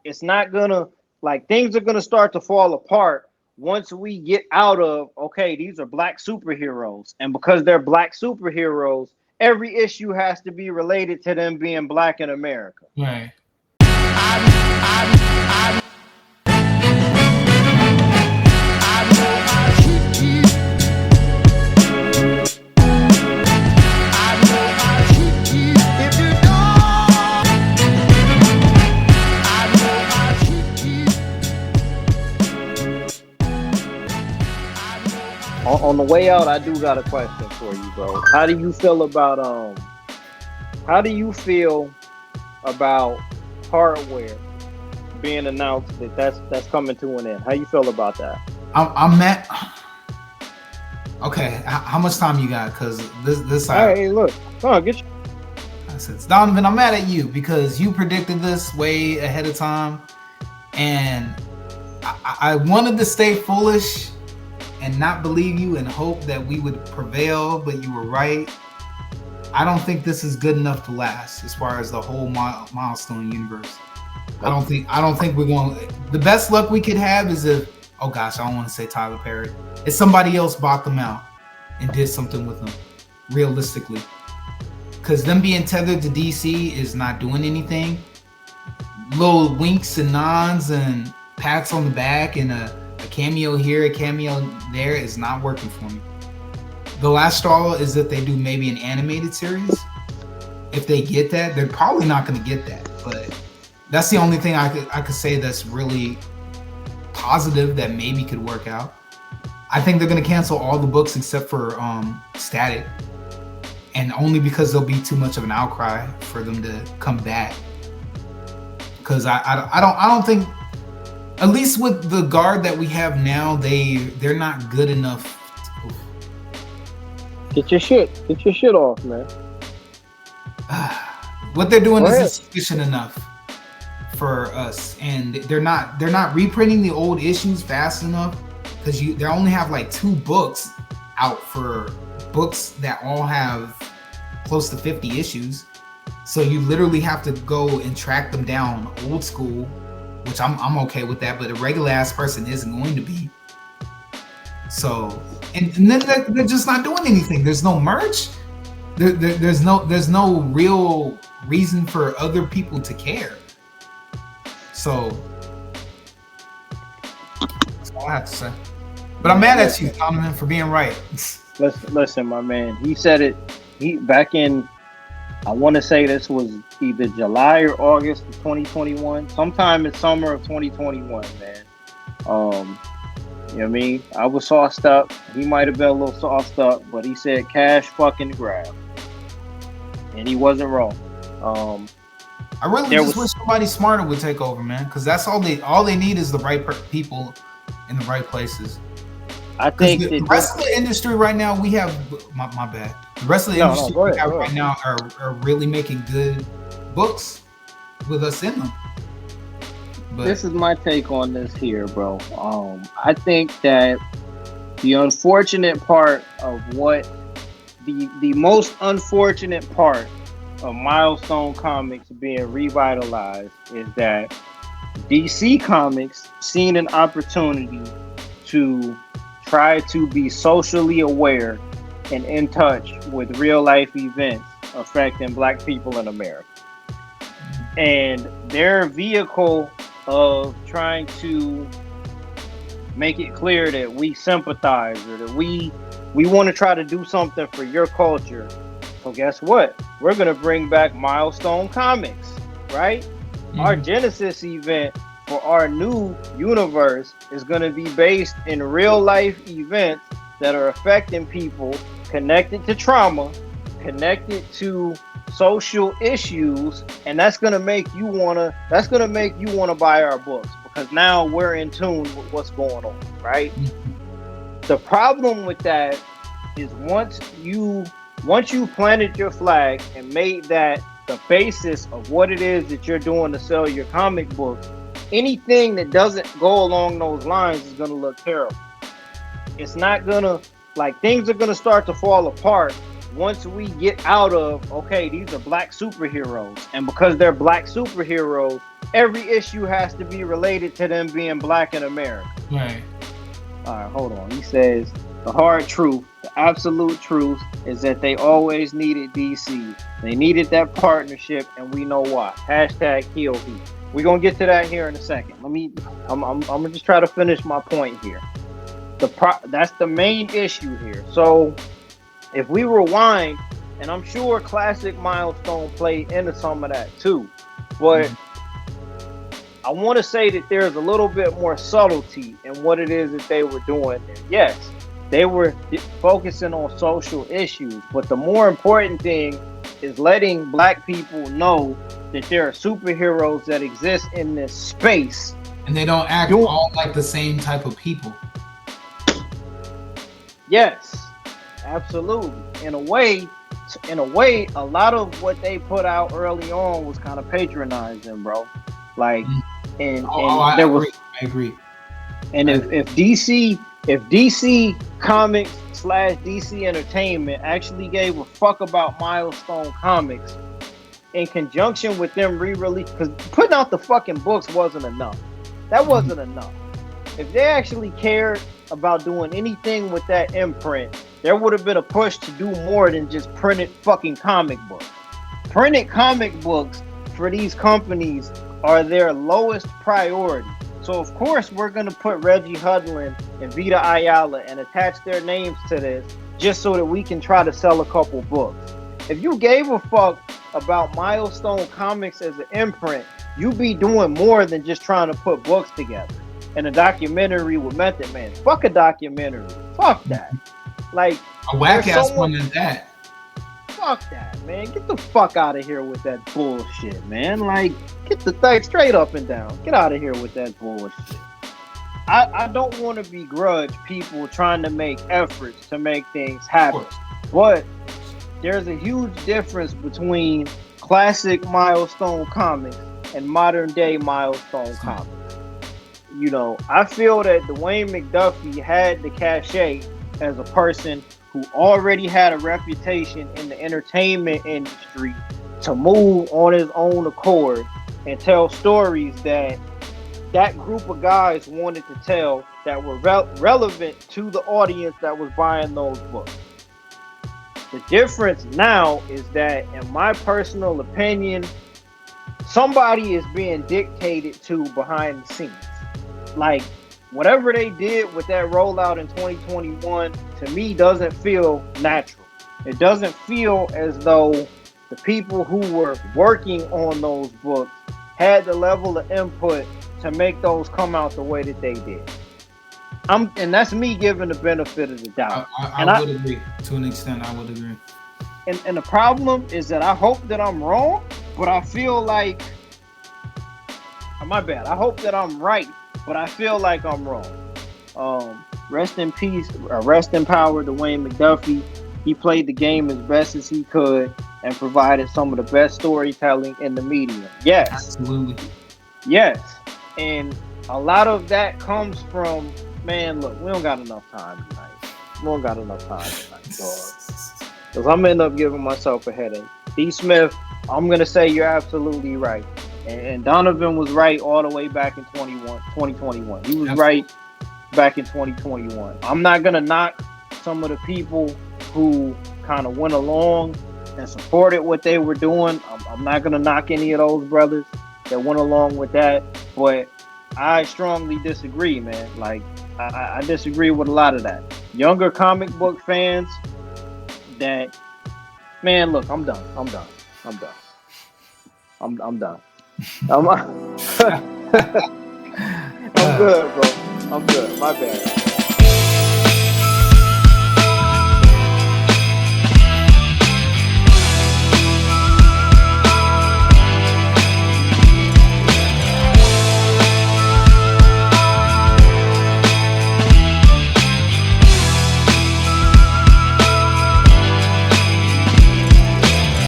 it's not gonna like things are gonna start to fall apart once we get out of okay, these are black superheroes, and because they're black superheroes, every issue has to be related to them being black in America. Right. On the way out, I do got a question for you, bro. How do you feel about hardware being announced that's coming to an end? How you feel about that? I'm mad. Okay, how much time you got? Because this. Hey, look, get you. Donovan, I'm mad at you because you predicted this way ahead of time, and I wanted to stay foolish and not believe you and hope that we would prevail, but you were right. I don't think this is good enough to last as far as the whole Milestone universe. I don't think we're going. The best luck we could have is if, oh gosh, I don't want to say Tyler Perry. If somebody else bought them out and did something with them, realistically. Because them being tethered to DC is not doing anything. Little winks and nods and pats on the back and a cameo here, a cameo there is not working for me. The last straw is that they do maybe an animated series. If they get that, they're probably not going to get that. But that's the only thing I could say that's really positive that maybe could work out. I think they're going to cancel all the books except for Static, and only because there'll be too much of an outcry for them to come back. Because I don't think, at least with the guard that we have now, they're not good enough. Get your shit off, man. What they're doing isn't sufficient enough for us, and they're not reprinting the old issues fast enough because they only have like 2 books out for books that all have close to 50 issues. So you literally have to go and track them down old school, which I'm okay with that, but a regular ass person isn't going to be. So and then they're just not doing anything. There's no merch. There's no real reason for other people to care. So that's all I have to say. But I'm mad at you, Donovan, for being right. Listen, my man. He said it. He back in. I want to say this was either July or August of 2021. Sometime in summer of 2021, man. You know what I mean? I was sauced up. He might have been a little sauced up, but he said cash fucking grab. And he wasn't wrong. I really just wish somebody smarter would take over, man, because that's all they need is the right people in the right places. I think the rest of the industry right now, we have my bad. The rest of the industry we have right now are really making good books with us in them. But this is my take on this here, bro. I think that the unfortunate part of what the most unfortunate part of Milestone Comics being revitalized is that DC Comics seen an opportunity to try to be socially aware and in touch with real life events affecting Black people in America. And their vehicle of trying to make it clear that we sympathize or that we want to try to do something for your culture. So guess what? We're going to bring back Milestone Comics, right? Mm-hmm. Our Genesis event for our new universe is going to be based in real life events that are affecting people connected to trauma, connected to social issues, and that's going to make you want to buy our books because now we're in tune with what's going on, right? Mm-hmm. The problem with that is once you planted your flag and made that the basis of what it is that you're doing to sell your comic books, anything that doesn't go along those lines is going to look terrible. It's not going to, things are going to start to fall apart once we get out of, okay, these are black superheroes, and because they're black superheroes, every issue has to be related to them being black in America. Right. All right, hold on. He says the hard truth, the absolute truth, is that they always needed DC. They needed that partnership, and we know why. Hashtag heal heat. We're gonna get to that here in a second. I'm gonna just try to finish my point here. That's the main issue here. So if we rewind, and I'm sure classic Milestone played into some of that too, but I want to say that there's a little bit more subtlety in what it is that they were doing there. Yes, they were focusing on social issues, but the more important thing is letting black people know that there are superheroes that exist in this space. And they don't act all like the same type of people. Yes, absolutely. In a way, a lot of what they put out early on was kind of patronizing, bro. Like, I agree. And if DC Comics / DC Entertainment actually gave a fuck about Milestone Comics in conjunction with them re-release, because putting out the fucking books wasn't enough. That wasn't enough. If they actually cared about doing anything with that imprint, there would have been a push to do more than just printed fucking comic books. Printed comic books for these companies are their lowest priority. So of course we're gonna put Reggie Hudlin and Vita Ayala and attach their names to this just so that we can try to sell a couple books. If you gave a fuck about Milestone Comics as an imprint, you'd be doing more than just trying to put books together. And a documentary with Method Man. Fuck a documentary. Fuck that. Like a whack ass one is that. Fuck that, man. Get the fuck out of here with that bullshit, man. Like, get the thing straight up and down. Get out of here with that bullshit. I don't want to begrudge people trying to make efforts to make things happen. But there's a huge difference between classic Milestone Comics and modern day Milestone Comics. You know, I feel that Dwayne McDuffie had the cachet as a person who already had a reputation in the entertainment industry to move on his own accord and tell stories that group of guys wanted to tell that were relevant to the audience that was buying those books. The difference now is that, in my personal opinion, somebody is being dictated to behind the scenes. Like, whatever they did with that rollout in 2021, to me, doesn't feel natural. It doesn't feel as though the people who were working on those books had the level of input to make those come out the way that they did. And that's me giving the benefit of the doubt. I would agree. To an extent, I would agree. And the problem is that I hope that I'm wrong, but I feel like, my bad, I hope that I'm right, but I feel like I'm wrong. Rest in peace, rest in power, Dwayne McDuffie. He played the game as best as he could and provided some of the best storytelling in the medium. Yes. Absolutely. Yes. And a lot of that comes from, man, look, we don't got enough time tonight. We don't got enough time tonight, dog. Because I'm end up giving myself a headache. D. Smith, I'm going to say you're absolutely right. And Donovan was right all the way back in 2021. He was right back in 2021. I'm not going to knock some of the people who kind of went along and supported what they were doing. I'm not going to knock any of those brothers that went along with that. But I strongly disagree, man. Like, I disagree with a lot of that. Younger comic book fans that, man, look, I'm done. I'm done. I'm good, bro. I'm good. My bad.